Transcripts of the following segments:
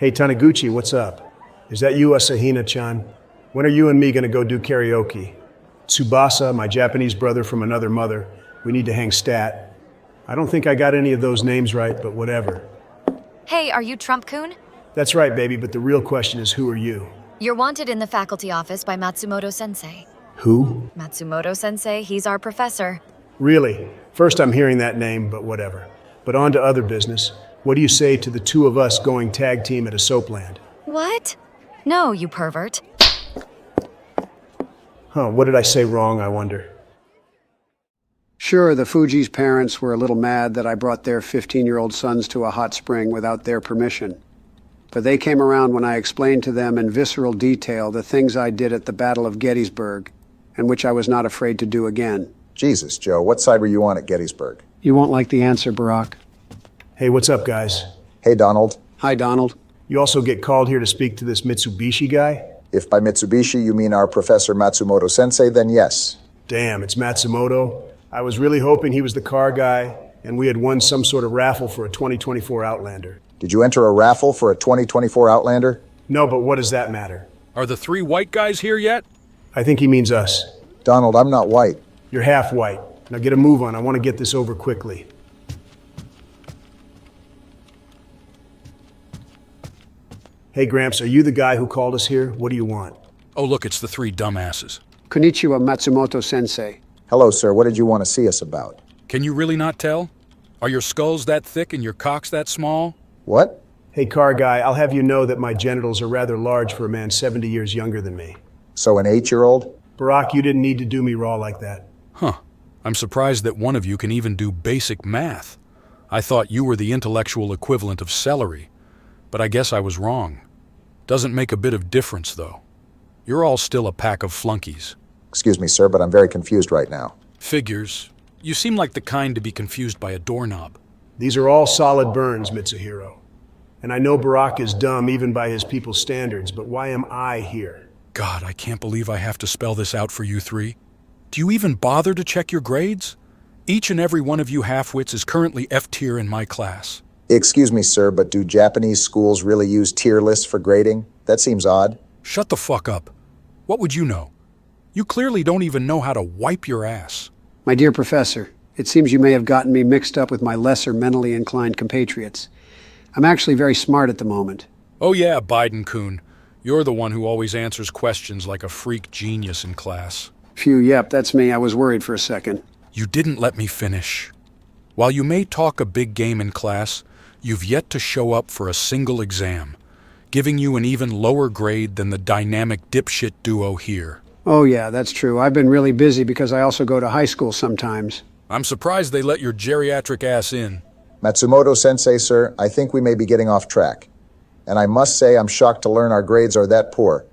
Hey Taniguchi, what's up? Is that you, Asahina-chan? When are you and me gonna go do karaoke? Tsubasa, my Japanese brother from another mother. We need to hang stat. I don't think I got any of those names right, but whatever. Hey, are you Trump-kun? That's right, baby, but the real question is, who are you? You're wanted in the faculty office by Matsumoto-sensei. Who? Matsumoto-sensei, he's our professor. Really? First I'm hearing that name, but whatever. But on to other business. What do you say to the two of us going tag team at a soapland? What? No, you pervert. Huh, what did I say wrong, I wonder? Sure, the Fuji's parents were a little mad that I brought their 15-year-old sons to a hot spring without their permission. But they came around when I explained to them in visceral detail the things I did at the Battle of Gettysburg, and which I was not afraid to do again. Jesus, Joe, what side were you on at Gettysburg? You won't like the answer, Barack. Hey, what's up, guys? Hey, Donald. Hi, Donald. You also get called here to speak to this Mitsubishi guy? If by Mitsubishi you mean our Professor Matsumoto-sensei, then yes. Damn, it's Matsumoto. I was really hoping he was the car guy, and we had won some sort of raffle for a 2024 Outlander. Did you enter a raffle for a 2024 Outlander? No, but what does that matter? Are the three white guys here yet? I think he means us. Donald, I'm not white. You're half white. Now get a move on. I want to get this over quickly. Hey, Gramps, are you the guy who called us here? What do you want? Oh, look, it's the three dumbasses. Konnichiwa, Matsumoto-sensei. Hello, sir. What did you want to see us about? Can you really not tell? Are your skulls that thick and your cocks that small? What? Hey, car guy, I'll have you know that my genitals are rather large for a man 70 years younger than me. So an 8-year-old? Barack, you didn't need to do me raw like that. Huh. I'm surprised that one of you can even do basic math. I thought you were the intellectual equivalent of celery. But I guess I was wrong. Doesn't make a bit of difference, though. You're all still a pack of flunkies. Excuse me, sir, but I'm very confused right now. Figures. You seem like the kind to be confused by a doorknob. These are all solid burns, Mitsuhiro. And I know Barack is dumb even by his people's standards, but why am I here? God, I can't believe I have to spell this out for you three. Do you even bother to check your grades? Each and every one of you halfwits is currently F tier in my class. Excuse me, sir, but do Japanese schools really use tier lists for grading? That seems odd. Shut the fuck up. What would you know? You clearly don't even know how to wipe your ass. My dear professor, it seems you may have gotten me mixed up with my lesser mentally inclined compatriots. I'm actually very smart at the moment. Oh yeah, Biden-kun. You're the one who always answers questions like a freak genius in class. Phew, yep, that's me. I was worried for a second. You didn't let me finish. While you may talk a big game in class, you've yet to show up for a single exam, giving you an even lower grade than the dynamic dipshit duo here. Oh yeah, that's true. I've been really busy because I also go to high school sometimes. I'm surprised they let your geriatric ass in. Matsumoto-sensei, sir, I think we may be getting off track. And I must say I'm shocked to learn our grades are that poor.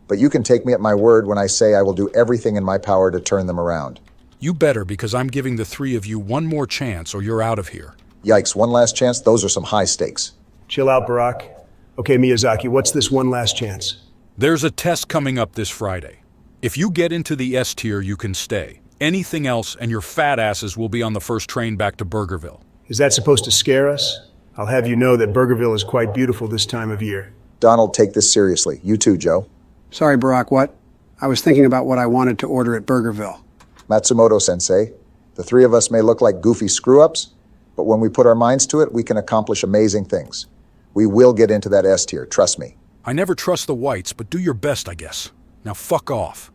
But you can take me at my word when I say I will do everything in my power to turn them around. You better, because I'm giving the three of you one more chance or you're out of here. Yikes, one last chance? Those are some high stakes. Chill out, Barack. Okay, Miyazaki, what's this one last chance? There's a test coming up this Friday. If you get into the S tier, you can stay. Anything else, and your fat asses will be on the first train back to Burgerville. Is that supposed to scare us? I'll have you know that Burgerville is quite beautiful this time of year. Donald, take this seriously. You too, Joe. Sorry, Barack, what? I was thinking about what I wanted to order at Burgerville. Matsumoto-sensei, the three of us may look like goofy screw-ups, but when we put our minds to it, we can accomplish amazing things. We will get into that S tier, trust me. I never trust the whites, but do your best, I guess. Now fuck off.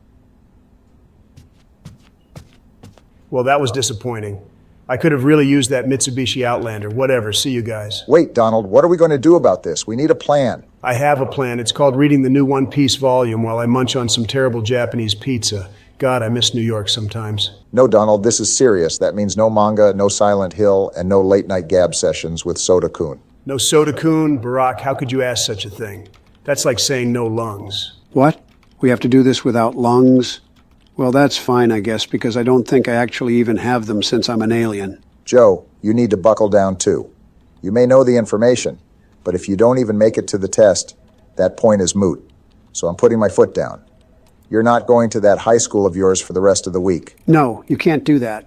Well, that was disappointing. I could have really used that Mitsubishi Outlander. Whatever, see you guys. Wait, Donald, what are we going to do about this? We need a plan. I have a plan. It's called reading the new One Piece volume while I munch on some terrible Japanese pizza. God, I miss New York sometimes. No, Donald, this is serious. That means no manga, no Silent Hill, and no late-night gab sessions with Soda-kun. No Soda-kun? Barack, how could you ask such a thing? That's like saying no lungs. What? We have to do this without lungs? Well, that's fine, I guess, because I don't think I actually even have them since I'm an alien. Joe, you need to buckle down too. You may know the information, but if you don't even make it to the test, that point is moot. So I'm putting my foot down. You're not going to that high school of yours for the rest of the week. No, you can't do that.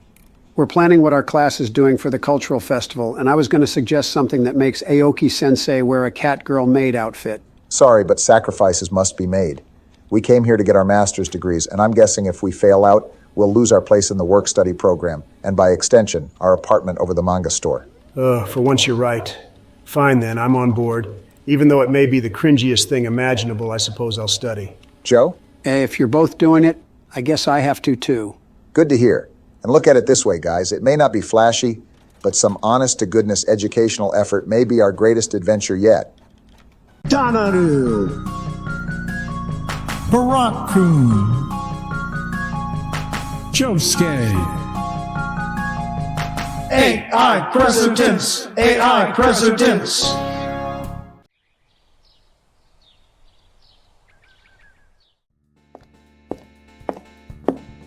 We're planning what our class is doing for the cultural festival, and I was going to suggest something that makes Aoki-sensei wear a cat-girl maid outfit. Sorry, but sacrifices must be made. We came here to get our master's degrees, and I'm guessing if we fail out, we'll lose our place in the work-study program, and by extension, our apartment over the manga store. For once you're right. Fine then, I'm on board. Even though it may be the cringiest thing imaginable, I suppose I'll study. Joe? If you're both doing it, I guess I have to too. Good to hear. And look at it this way, guys. It may not be flashy, but some honest-to-goodness educational effort may be our greatest adventure yet. Donaru, Barack-kun, Josuke. AI presidents, AI presidents.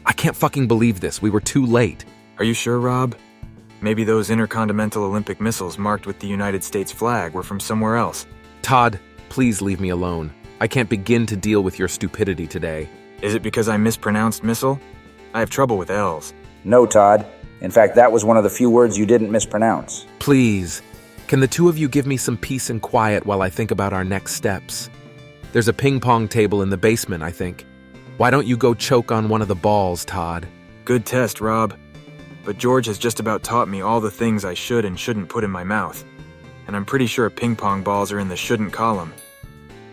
I can't fucking believe this. We were too late. Are you sure, Rob? Maybe those intercontinental Olympic missiles marked with the United States flag were from somewhere else. Todd, please leave me alone. I can't begin to deal with your stupidity today. Is it because I mispronounced missile? I have trouble with L's. No, Todd. In fact, that was one of the few words you didn't mispronounce. Please, can the two of you give me some peace and quiet while I think about our next steps? There's a ping pong table in the basement, I think. Why don't you go choke on one of the balls, Todd? Good test, Rob. But George has just about taught me all the things I should and shouldn't put in my mouth. And I'm pretty sure ping pong balls are in the shouldn't column.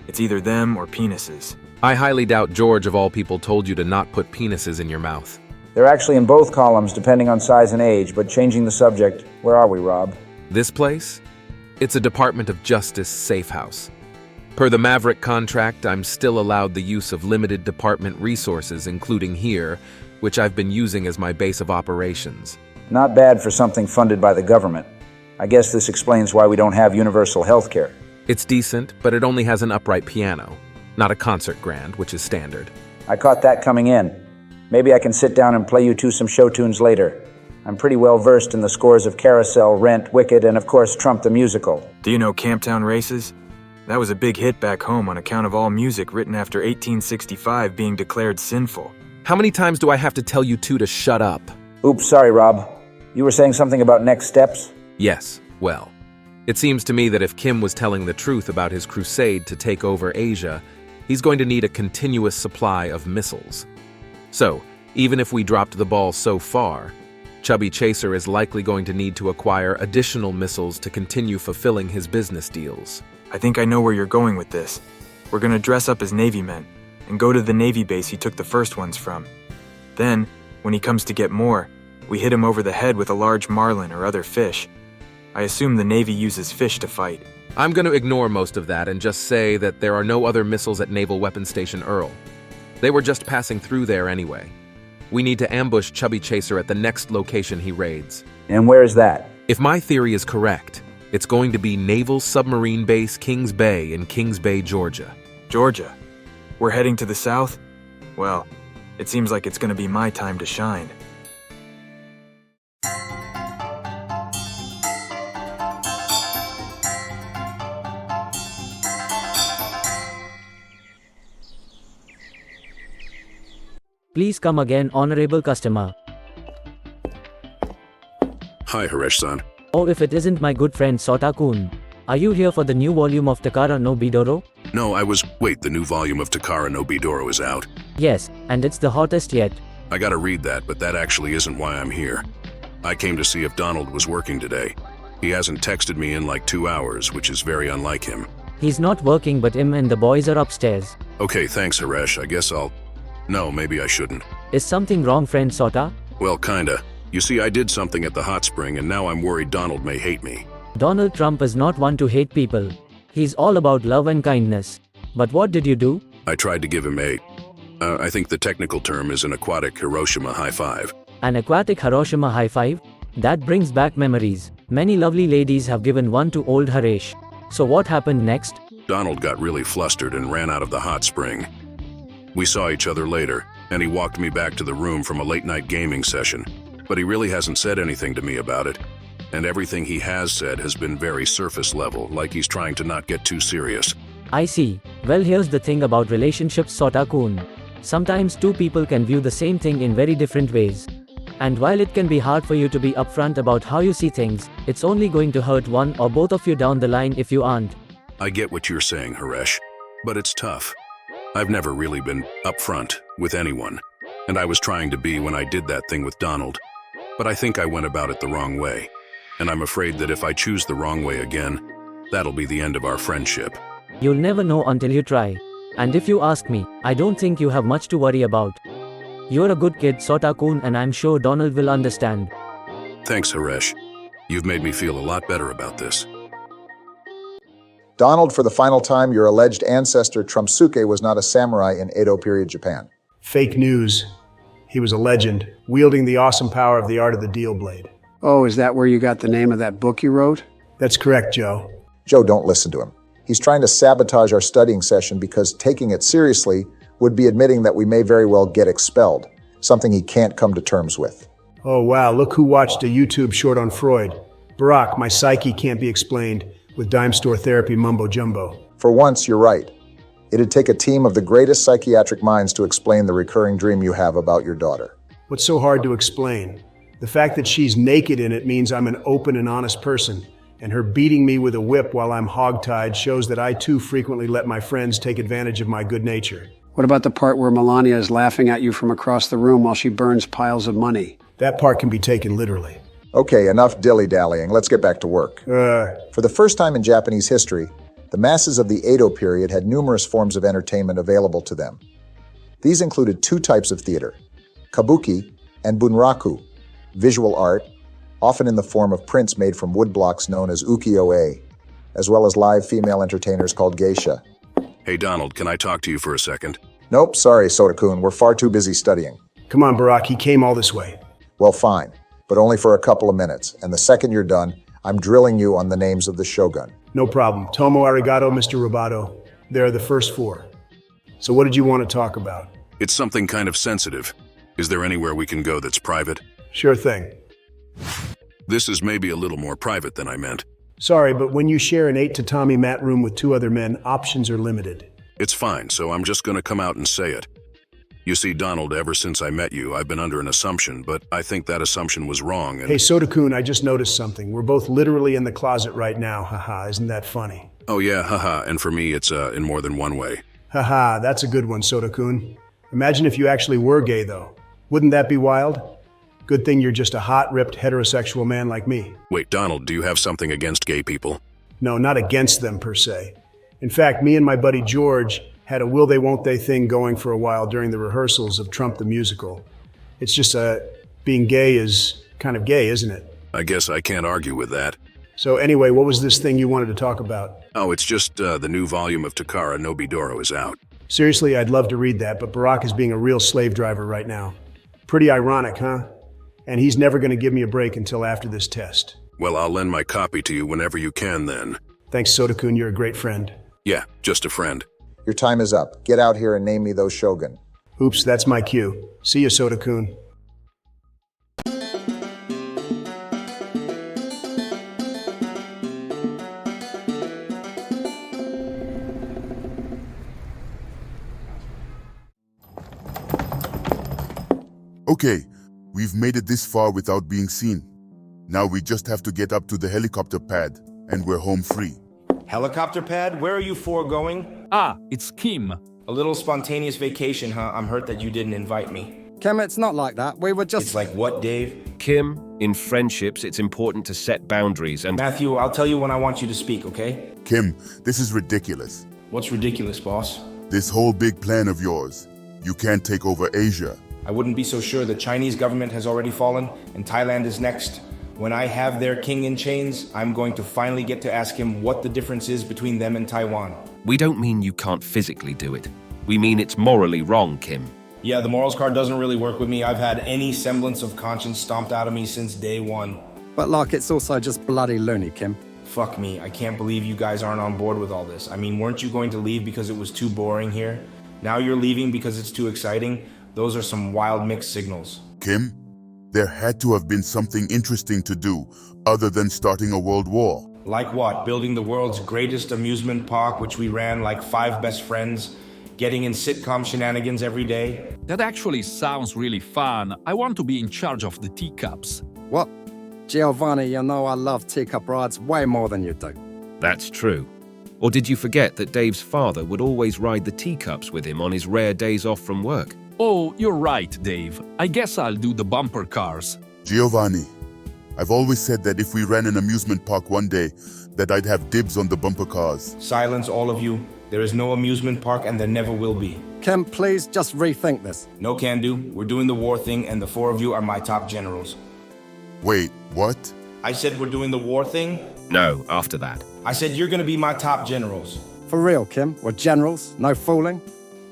It's either them or penises. I highly doubt George, of all people, told you to not put penises in your mouth. They're actually in both columns, depending on size and age, but changing the subject, where are we, Rob? This place? It's a Department of Justice safe house. Per the Maverick contract, I'm still allowed the use of limited department resources, including here, which I've been using as my base of operations. Not bad for something funded by the government. I guess this explains why we don't have universal health care. It's decent, but it only has an upright piano, not a concert grand, which is standard. I caught that coming in. Maybe I can sit down and play you two some show tunes later. I'm pretty well versed in the scores of Carousel, Rent, Wicked, and of course Trump the Musical. Do you know Camptown Races? That was a big hit back home on account of all music written after 1865 being declared sinful. How many times do I have to tell you two to shut up? Oops, sorry, Rob. You were saying something about next steps? Yes, well, it seems to me that if Kim was telling the truth about his crusade to take over Asia, he's going to need a continuous supply of missiles. So, even if we dropped the ball so far, Chubby Chaser is likely going to need to acquire additional missiles to continue fulfilling his business deals. I think I know where you're going with this. We're gonna dress up as Navy men and go to the Navy base he took the first ones from. Then, when he comes to get more, we hit him over the head with a large marlin or other fish. I assume the Navy uses fish to fight. I'm going to ignore most of that and just say that there are no other missiles at Naval Weapons Station Earl. They were just passing through there anyway. We need to ambush Chubby Chaser at the next location he raids. And where is that? If my theory is correct, it's going to be Naval Submarine Base Kings Bay in Kings Bay, Georgia. Georgia? We're heading to the south? Well, it seems like it's gonna be my time to shine. Please come again, honorable customer. Hi, Haresh-san. Oh, if it isn't my good friend Sota-kun. Are you here for the new volume of Takara no Bidoro? No, Wait, the new volume of Takara no Bidoro is out. Yes, and it's the hottest yet. I gotta read that, but that actually isn't why I'm here. I came to see if Donald was working today. He hasn't texted me in like 2 hours, which is very unlike him. He's not working, but him and the boys are upstairs. Okay, thanks, Haresh. I guess I'll... No, maybe I shouldn't. Is something wrong, friend Sota? Well, kinda. You see, I did something at the hot spring, and now I'm worried Donald may hate me. Donald Trump is not one to hate people. He's all about love and kindness. But what did you do? I tried to give him I think the technical term is an aquatic Hiroshima high five. An aquatic Hiroshima high five? That brings back memories. Many lovely ladies have given one to old Haresh. So what happened next? Donald got really flustered and ran out of the hot spring. We saw each other later, and he walked me back to the room from a late-night gaming session. But he really hasn't said anything to me about it. And everything he has said has been very surface level, like he's trying to not get too serious. I see. Well, here's the thing about relationships, Sota-kun. Sometimes two people can view the same thing in very different ways. And while it can be hard for you to be upfront about how you see things, it's only going to hurt one or both of you down the line if you aren't. I get what you're saying, Haresh, but it's tough. I've never really been upfront with anyone, and I was trying to be when I did that thing with Donald. But I think I went about it the wrong way, and I'm afraid that if I choose the wrong way again, that'll be the end of our friendship. You'll never know until you try. And if you ask me, I don't think you have much to worry about. You're a good kid, Sota-kun, and I'm sure Donald will understand. Thanks, Haresh. You've made me feel a lot better about this. Donald, for the final time, your alleged ancestor Trumpsuke was not a samurai in Edo period Japan. Fake news. He was a legend, wielding the awesome power of the art of the deal blade. Oh, is that where you got the name of that book you wrote? That's correct, Joe. Joe, don't listen to him. He's trying to sabotage our studying session because taking it seriously would be admitting that we may very well get expelled, something he can't come to terms with. Oh wow, look who watched a YouTube short on Freud. Barack, my psyche can't be explained with dime store therapy mumbo jumbo. For once, you're right. It'd take a team of the greatest psychiatric minds to explain the recurring dream you have about your daughter. What's so hard to explain? The fact that she's naked in it means I'm an open and honest person, and her beating me with a whip while I'm hogtied shows that I too frequently let my friends take advantage of my good nature. What about the part where Melania is laughing at you from across the room while she burns piles of money? That part can be taken literally. Okay, enough dilly-dallying. Let's get back to work. For the first time in Japanese history, the masses of the Edo period had numerous forms of entertainment available to them. These included two types of theater, kabuki and bunraku, visual art, often in the form of prints made from woodblocks known as ukiyo-e, as well as live female entertainers called geisha. Hey, Donald, can I talk to you for a second? Nope, sorry, Sota-kun, we're far too busy studying. Come on, Barack, he came all this way. Well, fine, but only for a couple of minutes, and the second you're done, I'm drilling you on the names of the shogun. No problem. Tomo arigato, Mr. Roboto. There are the first four. So what did you want to talk about? It's something kind of sensitive. Is there anywhere we can go that's private? Sure thing. This is maybe a little more private than I meant. Sorry, but when you share an 8-tatami mat room with 2 other men, options are limited. It's fine, so I'm just gonna come out and say it. You see, Donald, ever since I met you, I've been under an assumption, but I think that assumption was wrong, and— Hey, Sota-kun, I just noticed something. We're both literally in the closet right now, haha, isn't that funny? Oh yeah, haha, and for me it's in more than one way. Haha, that's a good one, Sota-kun. Imagine if you actually were gay, though. Wouldn't that be wild? Good thing you're just a hot, ripped, heterosexual man like me. Wait, Donald, do you have something against gay people? No, not against them, per se. In fact, me and my buddy George had a will they won't they thing going for a while during the rehearsals of Trump the Musical. It's just being gay is kind of gay, isn't it? I guess I can't argue with that. So anyway, what was this thing you wanted to talk about? Oh, it's just the new volume of Takara no Bidoro is out. Seriously, I'd love to read that, but Barack is being a real slave driver right now. Pretty ironic, huh? And he's never going to give me a break until after this test. Well, I'll lend my copy to you whenever you can then. Thanks, Sota-kun, you're a great friend. Yeah, just a friend. Your time is up. Get out here and name me those shogun. Oops, that's my cue. See you, Sota-kun. Okay, we've made it this far without being seen. Now we just have to get up to the helicopter pad, and we're home free. Helicopter pad? Where are you four going? Ah, it's Kim. A little spontaneous vacation, huh? I'm hurt that you didn't invite me. Kim, it's not like that. We were just— It's like what, Dave? Kim, in friendships, it's important to set boundaries and— Matthew, I'll tell you when I want you to speak, okay? Kim, this is ridiculous. What's ridiculous, boss? This whole big plan of yours. You can't take over Asia. I wouldn't be so sure. The Chinese government has already fallen, and Thailand is next. When I have their king in chains, I'm going to finally get to ask him what the difference is between them and Taiwan. We don't mean you can't physically do it. We mean it's morally wrong, Kim. Yeah, the morals card doesn't really work with me. I've had any semblance of conscience stomped out of me since day one. But like, it's also just bloody loony, Kim. Fuck me, I can't believe you guys aren't on board with all this. I mean, weren't you going to leave because it was too boring here? Now you're leaving because it's too exciting? Those are some wild mixed signals. Kim, there had to have been something interesting to do other than starting a world war. Like what? Building the world's greatest amusement park, which we ran like 5 best friends? getting in sitcom shenanigans every day. That actually sounds really fun. I want to be in charge of the teacups. What? Giovanni, you know I love teacup rides way more than you do. That's true. Or did you forget that Dave's father would always ride the teacups with him on his rare days off from work? Oh, you're right, Dave. I guess I'll do the bumper cars. Giovanni, I've always said that if we ran an amusement park one day, that I'd have dibs on the bumper cars. Silence, all of you. There is no amusement park and there never will be. Kim, please just rethink this. No can do. We're doing the war thing and the four of you are my top generals. Wait, what? I said we're doing the war thing? No, after that. I said you're gonna be my top generals. For real, Kim? We're generals? No fooling?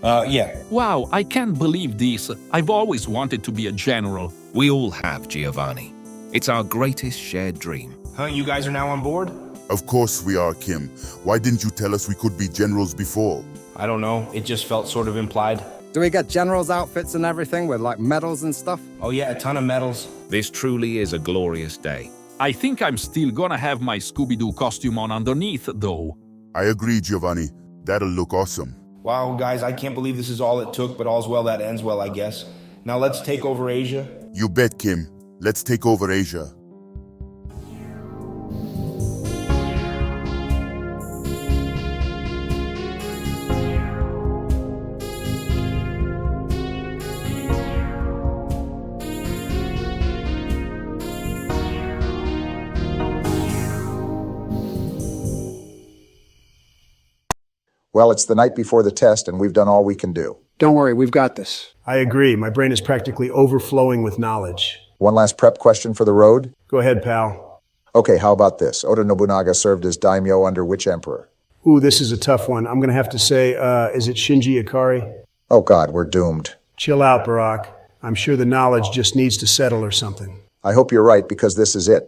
Yeah. Wow, I can't believe this. I've always wanted to be a general. We all have, Giovanni. It's our greatest shared dream. Huh, you guys are now on board? Of course we are, Kim. Why didn't you tell us we could be generals before? I don't know. It just felt sort of implied. Do we get generals' outfits and everything with like medals and stuff? Oh yeah, a ton of medals. This truly is a glorious day. I think I'm still gonna have my Scooby-Doo costume on underneath, though. I agree, Giovanni. That'll look awesome. Wow, guys, I can't believe this is all it took, but all's well that ends well, I guess. Now let's take over Asia. You bet, Kim. Let's take over Asia. Well, it's the night before the test, and we've done all we can do. Don't worry, we've got this. I agree. My brain is practically overflowing with knowledge. One last prep question for the road? Go ahead, pal. Okay, how about this? Oda Nobunaga served as daimyo under which emperor? Ooh, this is a tough one. I'm going to have to say, is it Shinji Ikari? Oh God, we're doomed. Chill out, Barack. I'm sure the knowledge just needs to settle or something. I hope you're right, because this is it.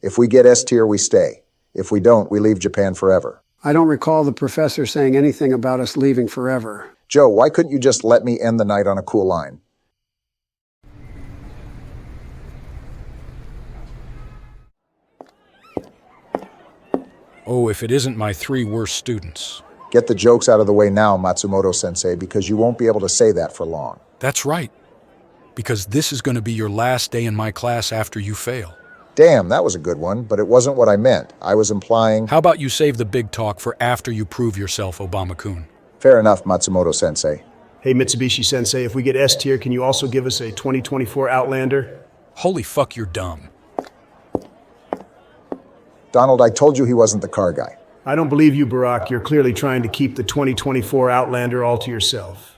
If we get S tier, we stay. If we don't, we leave Japan forever. I don't recall the professor saying anything about us leaving forever. Joe, why couldn't you just let me end the night on a cool line? Oh, if it isn't my 3 worst students. Get the jokes out of the way now, Matsumoto-sensei, because you won't be able to say that for long. That's right. Because this is going to be your last day in my class after you fail. Damn, that was a good one, but it wasn't what I meant. I was implying... How about you save the big talk for after you prove yourself, Obama-kun? Fair enough, Matsumoto-sensei. Hey, Mitsubishi-sensei, if we get S tier, can you also give us a 2024 Outlander? Holy fuck, you're dumb. Donald, I told you he wasn't the car guy. I don't believe you, Barack. You're clearly trying to keep the 2024 Outlander all to yourself.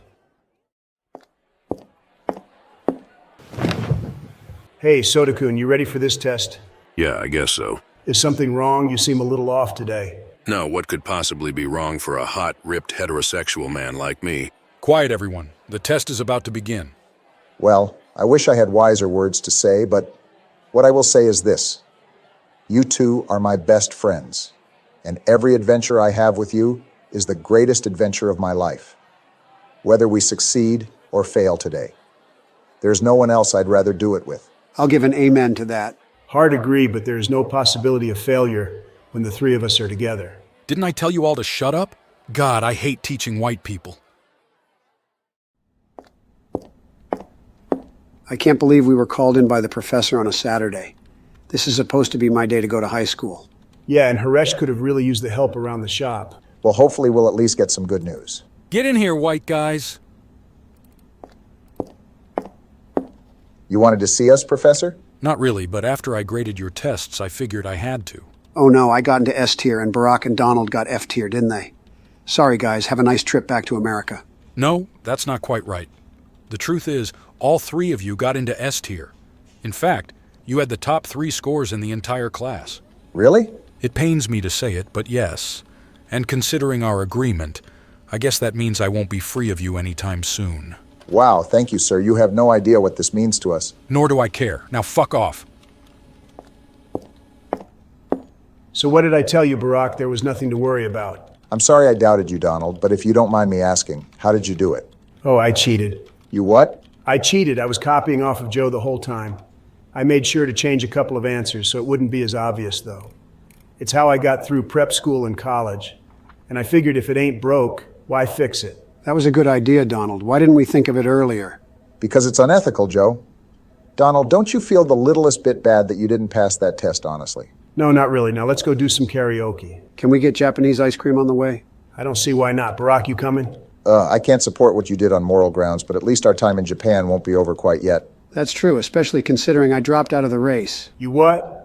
Hey, Soda-kun, you ready for this test? Yeah, I guess so. Is something wrong? You seem a little off today. No, what could possibly be wrong for a hot, ripped, heterosexual man like me? Quiet, everyone. The test is about to begin. Well, I wish I had wiser words to say, but what I will say is this. You two are my best friends, and every adventure I have with you is the greatest adventure of my life. Whether we succeed or fail today, there's no one else I'd rather do it with. I'll give an amen to that. Hard agree, but there is no possibility of failure when the 3 of us are together. Didn't I tell you all to shut up? God, I hate teaching white people. I can't believe we were called in by the professor on a Saturday. This is supposed to be my day to go to high school. Yeah, and Haresh could have really used the help around the shop. Well, hopefully we'll at least get some good news. Get in here, white guys. You wanted to see us, Professor? Not really, but after I graded your tests, I figured I had to. Oh no, I got into S tier and Barack and Donald got F tier, didn't they? Sorry guys, have a nice trip back to America. No, that's not quite right. The truth is, all 3 of you got into S tier. In fact, you had the top 3 scores in the entire class. Really? It pains me to say it, but yes. And considering our agreement, I guess that means I won't be free of you anytime soon. Wow, thank you, sir. You have no idea what this means to us. Nor do I care. Now fuck off. So what did I tell you, Barack? There was nothing to worry about. I'm sorry I doubted you, Donald, but if you don't mind me asking, how did you do it? Oh, I cheated. You what? I cheated. I was copying off of Joe the whole time. I made sure to change a couple of answers so it wouldn't be as obvious, though. It's how I got through prep school and college. And I figured if it ain't broke, why fix it? That was a good idea, Donald. Why didn't we think of it earlier? Because it's unethical, Joe. Donald, don't you feel the littlest bit bad that you didn't pass that test honestly? No, not really. Now let's go do some karaoke. Can we get Japanese ice cream on the way? I don't see why not. Barack, you coming? I can't support what you did on moral grounds, but at least our time in Japan won't be over quite yet. That's true, especially considering I dropped out of the race. You what?